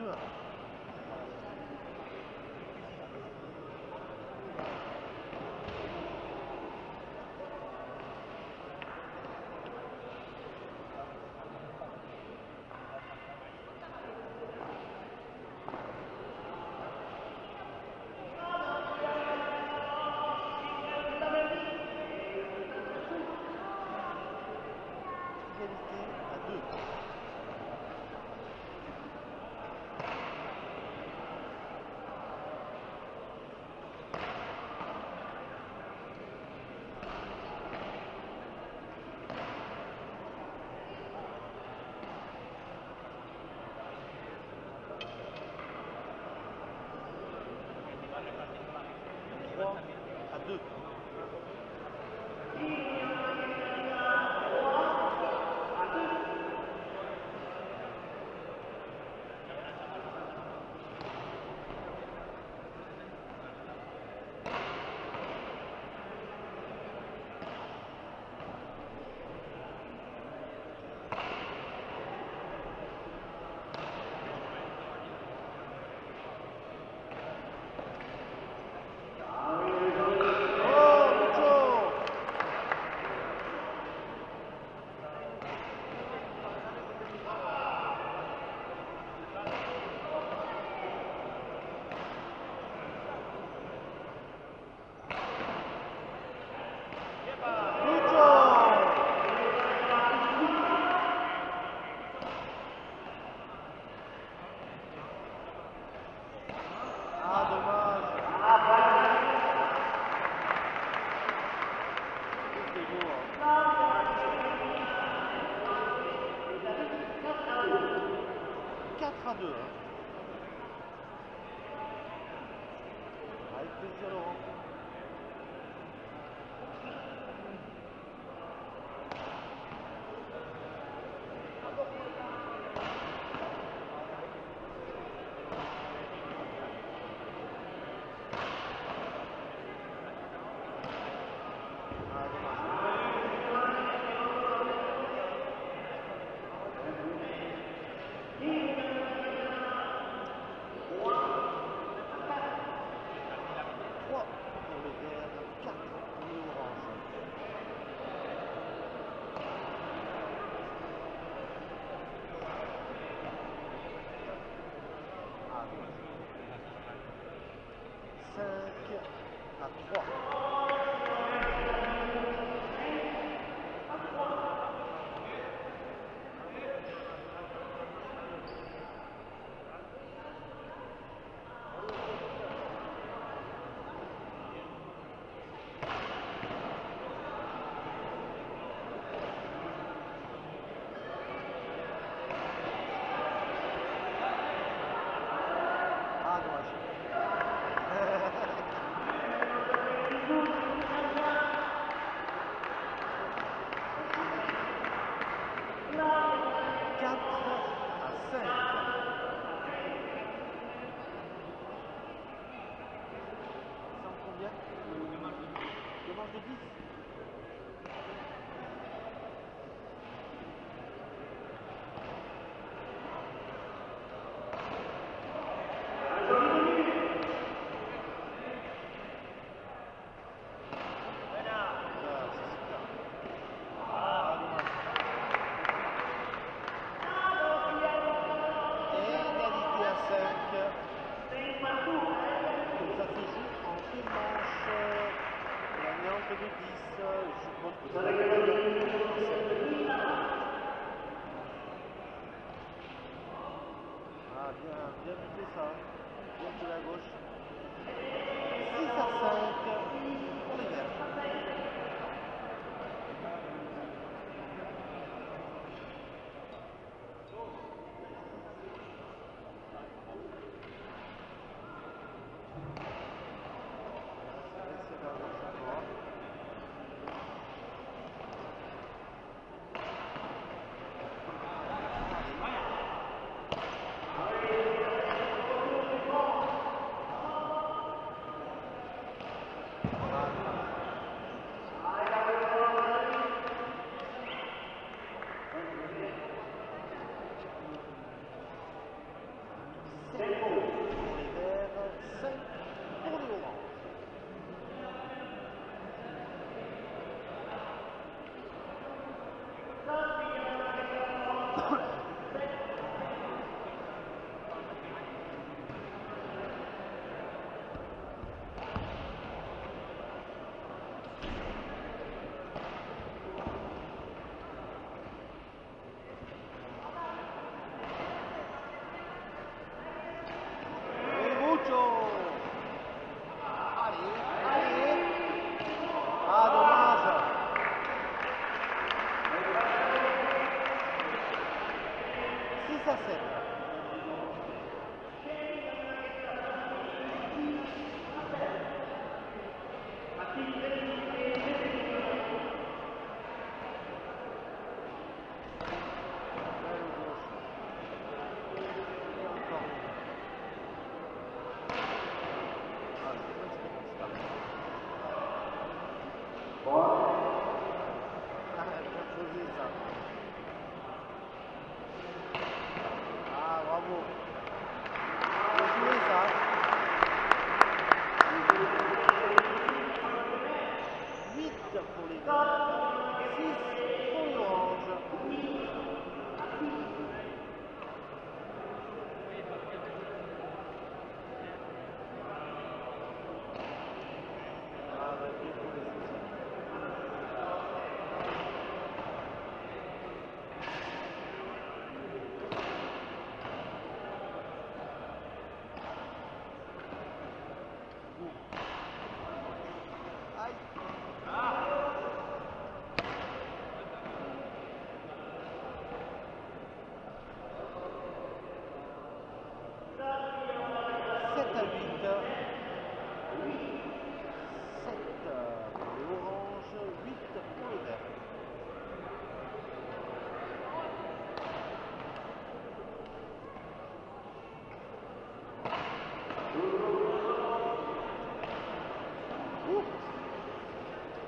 2. À 2. À 2. Avec plaisir, Laurent. À 3. Ah, dommage. 4 à 5. Ça en combien? Deux manches de 10. De 10, je pense que ah, bien buté ça. Bien de la gauche. 6 à 5 pour les verts.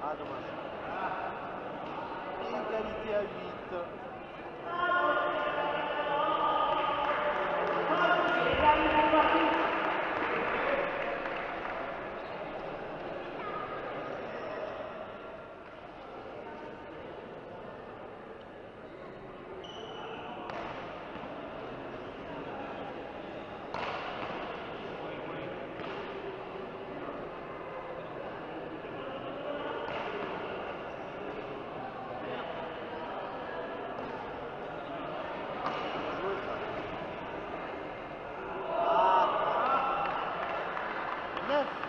Ah, dommage. Égalité à 8.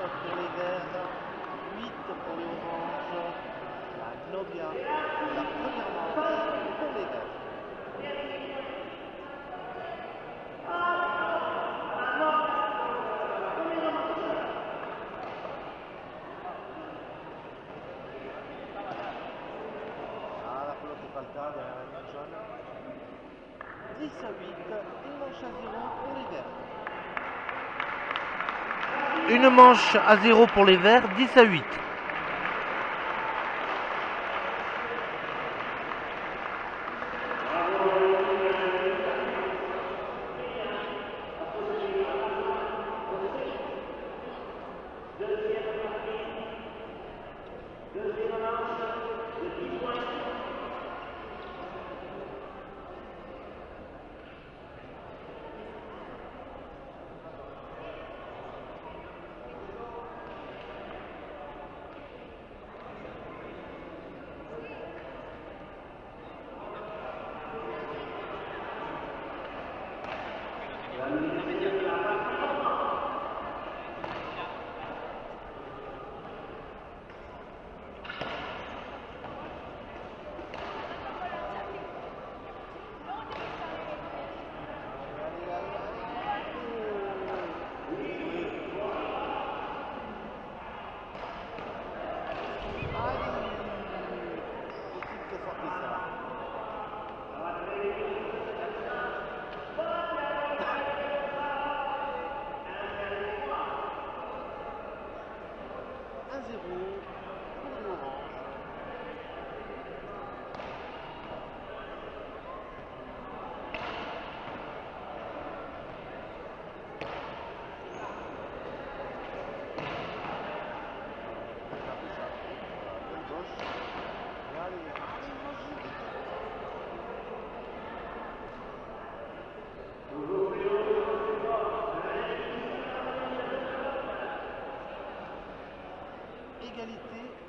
Pour les verts, 8 pour les oranges, la Nobia, la première manche pour les verts. Ah, la pelote est pas le cas derrière la ligne jaune. 10 à 8, une manche à 0 pour les verts. Une manche à 0 pour les verts, 10 à 8.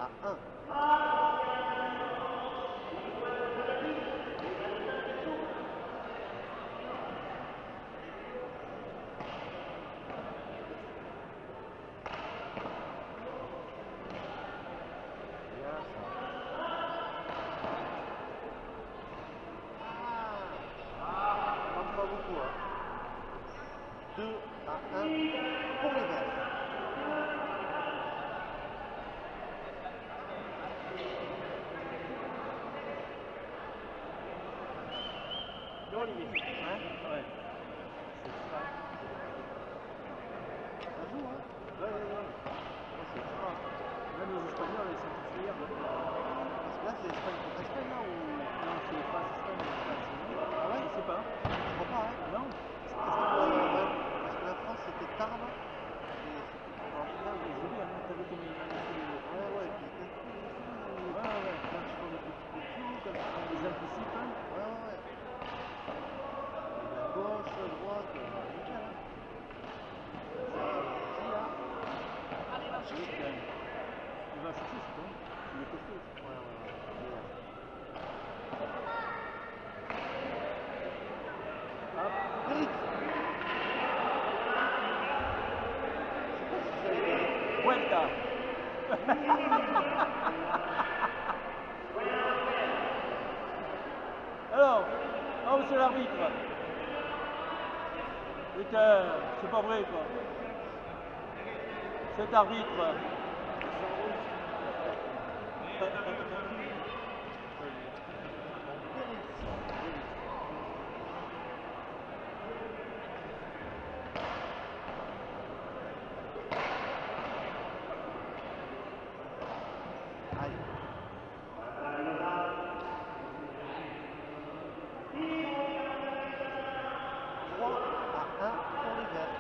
à 1. Bien ça. Pas beaucoup, hein. 2 à 1 pour les Verts. Non, limite. Ouais. Ouais. Ça joue, hein. Ouais. Ouais, c'est extra. Même les Espagnols, ils sont tous meilleurs. Parce que là, c'est Espagne contre Espagne, là, ou... Non, c'est pas Espagne, c'est Ah ouais? je sais pas. Je crois pas, hein. Non. Ouais. Parce que la France, c'était Tarbes. Et c'était en finale. J'ai vu, t'as vu comme ils ont fait les... Ouais, qui était... Ouais. Quand ils font des petits coups, quand ils anticipent. Ouais. La gauche, droite, nickel, hein. C'est lui qui gagne. Il va chercher, c'est bon. Il est costaud. Ouais. Hop. Eric. Vuelta. Alors, oh monsieur l'arbitre. Putain, c'est pas vrai quoi. Cet arbitre. Allez. 3 à 1 pour les Verts.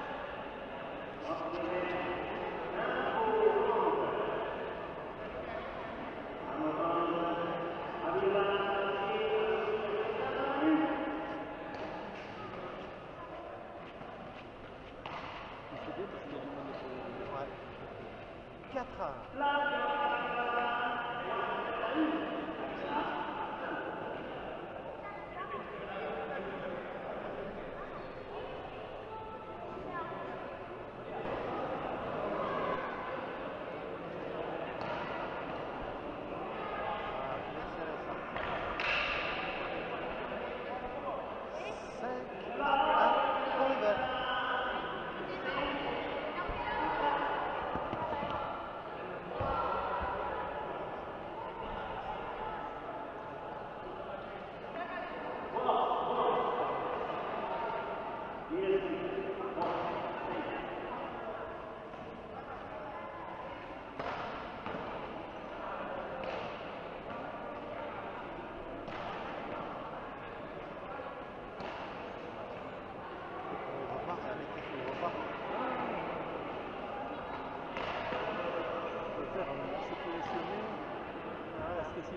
Ouais. 4 à 1.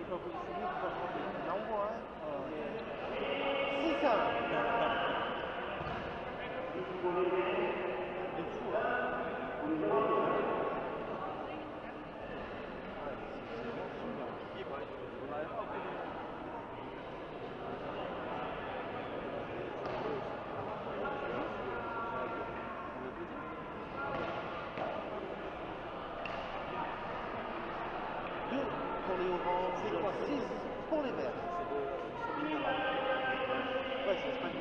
pas positionné, il faut pas frapper. Là on voit, hein. Ouais. 6 à 1. C'est fou, hein. Pour les oranges, 6 pour les verts. Ouais, c'est Espagne.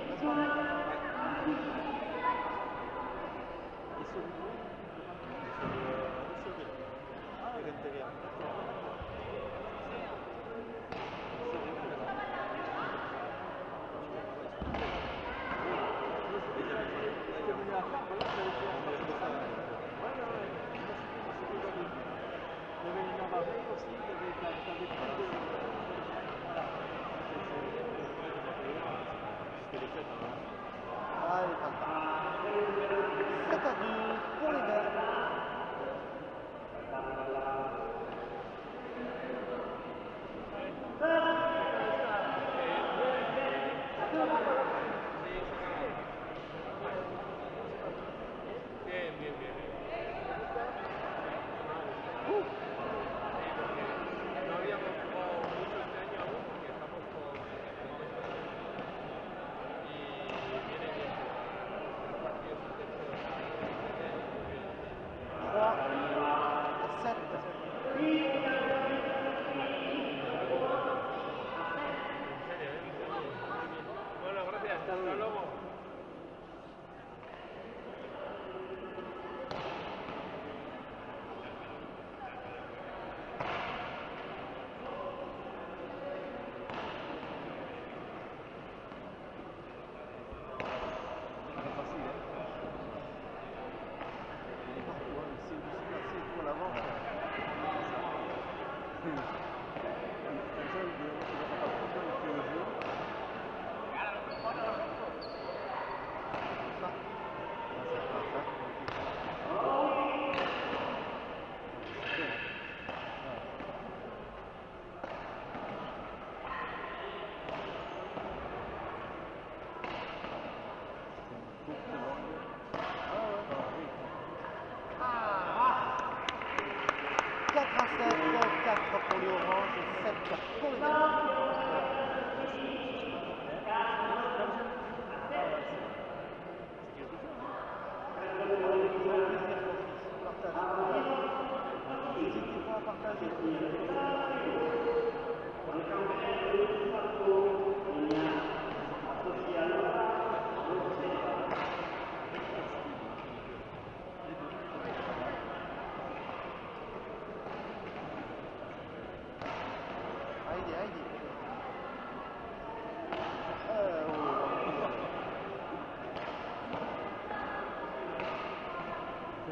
Allez, 7 à 2 pour les verts.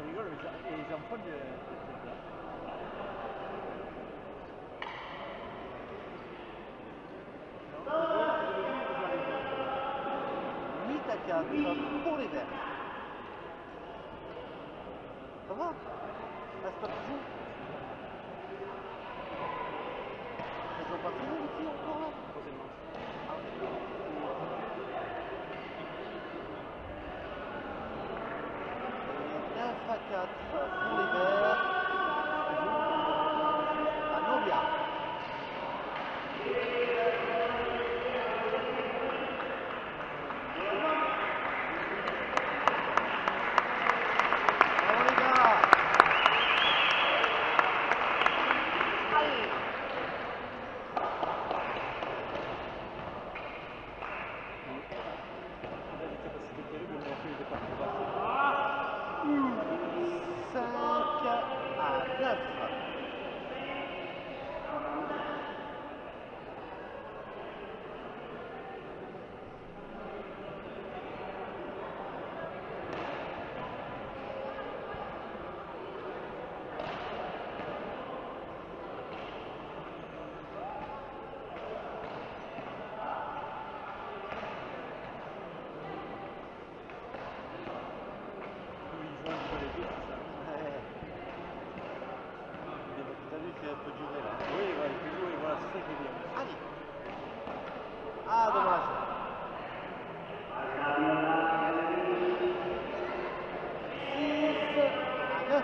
rigole, et les enfants de là. 8-4 pour les Verts. Ça va? Reste pas toujours. Ils ont pas fini les filles encore? Ah, et 9-4 pour les Verts. À Nobia. Bravo les gars. Allez. Il a des capacités terribles, mais après il est parti bas. 5-9. Ils jouent entre les deux, c'est ça. T'as vu qu'il peut durer là. Oui, ouais, il peut jouer, voilà, c'est ça qui est bien. Allez. Ah, dommage. 6-9.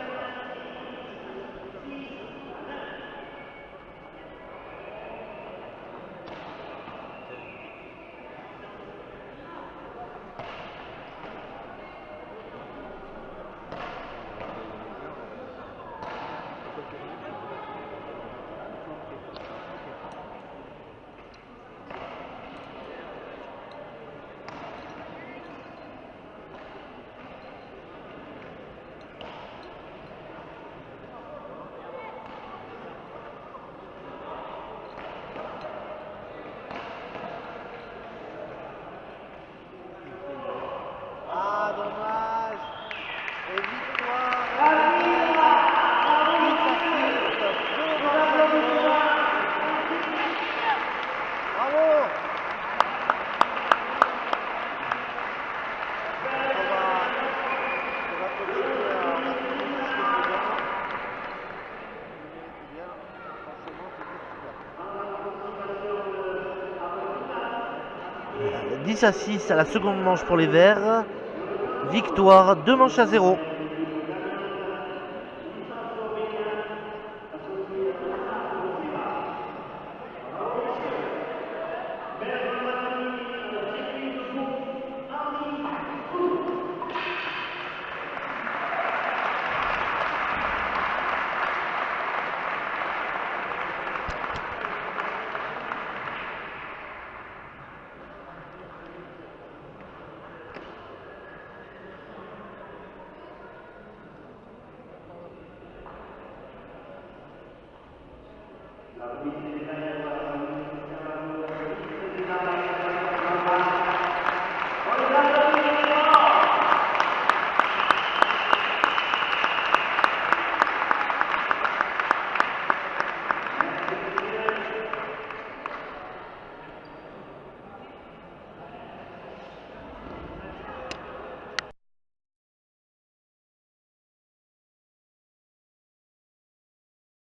Ah, dommage. Et victoire. 10-6. Bravo. On va continuer à bien. Franchement, c'était super. 10-6 à la seconde manche pour les Verts. Victoire 2 manches à 0.